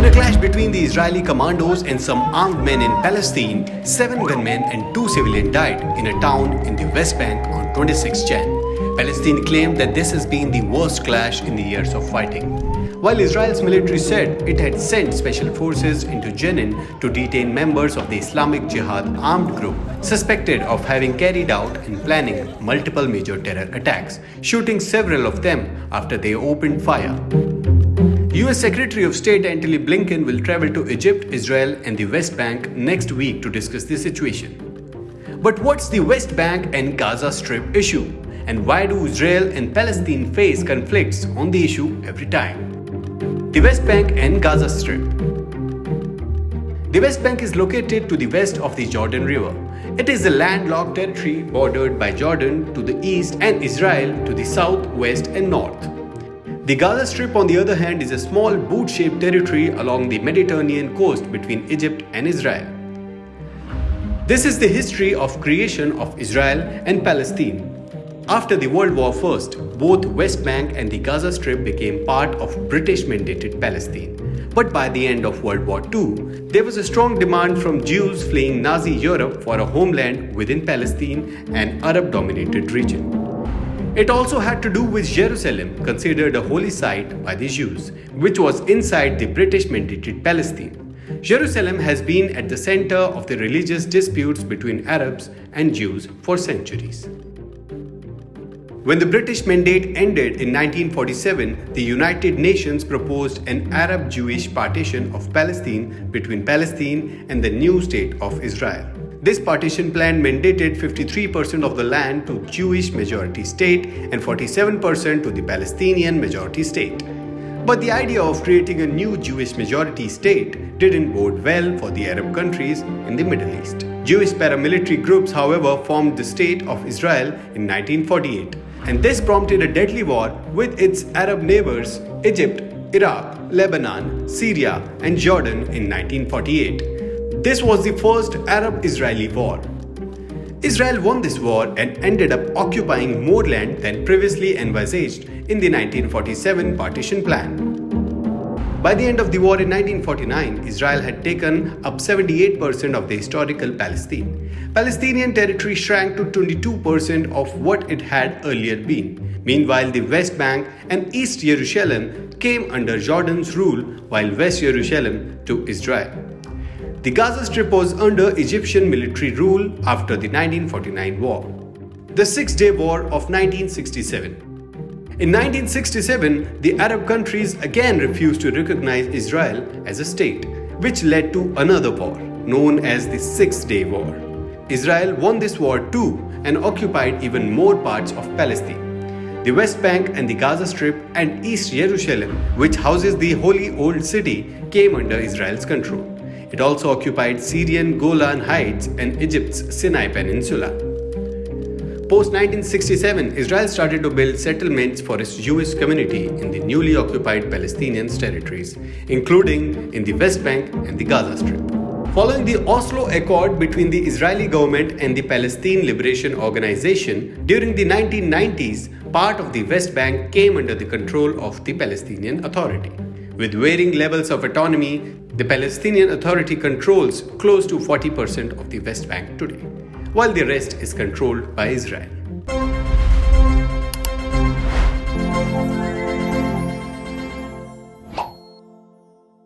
In a clash between the Israeli commandos and some armed men in Palestine, 7 gunmen and 2 civilians died in a town in the West Bank on 26 Jan. Palestine claimed that this has been the worst clash in the years of fighting. While Israel's military said it had sent special forces into Jenin to detain members of the Islamic Jihad armed group suspected of having carried out and planning multiple major terror attacks, shooting several of them after they opened fire. US Secretary of State Antony Blinken will travel to Egypt, Israel, and the West Bank next week to discuss the situation. But what's the West Bank and Gaza Strip issue? And why do Israel and Palestine face conflicts on the issue every time? The West Bank and Gaza Strip. The West Bank is located to the west of the Jordan River. It is a landlocked territory bordered by Jordan to the east and Israel to the south, west, and north. The Gaza Strip, on the other hand, is a small boot-shaped territory along the Mediterranean coast between Egypt and Israel. This is the history of creation of Israel and Palestine. After the World War I, both West Bank and the Gaza Strip became part of British-mandated Palestine. But by the end of World War II, there was a strong demand from Jews fleeing Nazi Europe for a homeland within Palestine, an Arab-dominated region. It also had to do with Jerusalem, considered a holy site by the Jews, which was inside the British-mandated Palestine. Jerusalem has been at the center of the religious disputes between Arabs and Jews for centuries. When the British mandate ended in 1947, the United Nations proposed an Arab-Jewish partition of Palestine between Palestine and the new state of Israel. This partition plan mandated 53% of the land to Jewish majority state and 47% to the Palestinian majority state. But the idea of creating a new Jewish majority state didn't bode well for the Arab countries in the Middle East. Jewish paramilitary groups, however, formed the State of Israel in 1948. And this prompted a deadly war with its Arab neighbors Egypt, Iraq, Lebanon, Syria, and Jordan in 1948. This was the first Arab-Israeli war. Israel won this war and ended up occupying more land than previously envisaged in the 1947 partition plan. By the end of the war in 1949, Israel had taken up 78% of the historical Palestine. Palestinian territory shrank to 22% of what it had earlier been. Meanwhile, the West Bank and East Jerusalem came under Jordan's rule, while West Jerusalem to Israel. The Gaza Strip was under Egyptian military rule after the 1949 war. The Six-Day War of 1967. In 1967, the Arab countries again refused to recognize Israel as a state, which led to another war, known as the Six-Day War. Israel won this war too and occupied even more parts of Palestine. The West Bank and the Gaza Strip and East Jerusalem, which houses the Holy Old City, came under Israel's control. It also occupied Syrian Golan Heights and Egypt's Sinai Peninsula. Post-1967, Israel started to build settlements for its Jewish community in the newly occupied Palestinian territories, including in the West Bank and the Gaza Strip. Following the Oslo Accord between the Israeli government and the Palestine Liberation Organization, during the 1990s, part of the West Bank came under the control of the Palestinian Authority. With varying levels of autonomy, the Palestinian Authority controls close to 40% of the West Bank today, while the rest is controlled by Israel.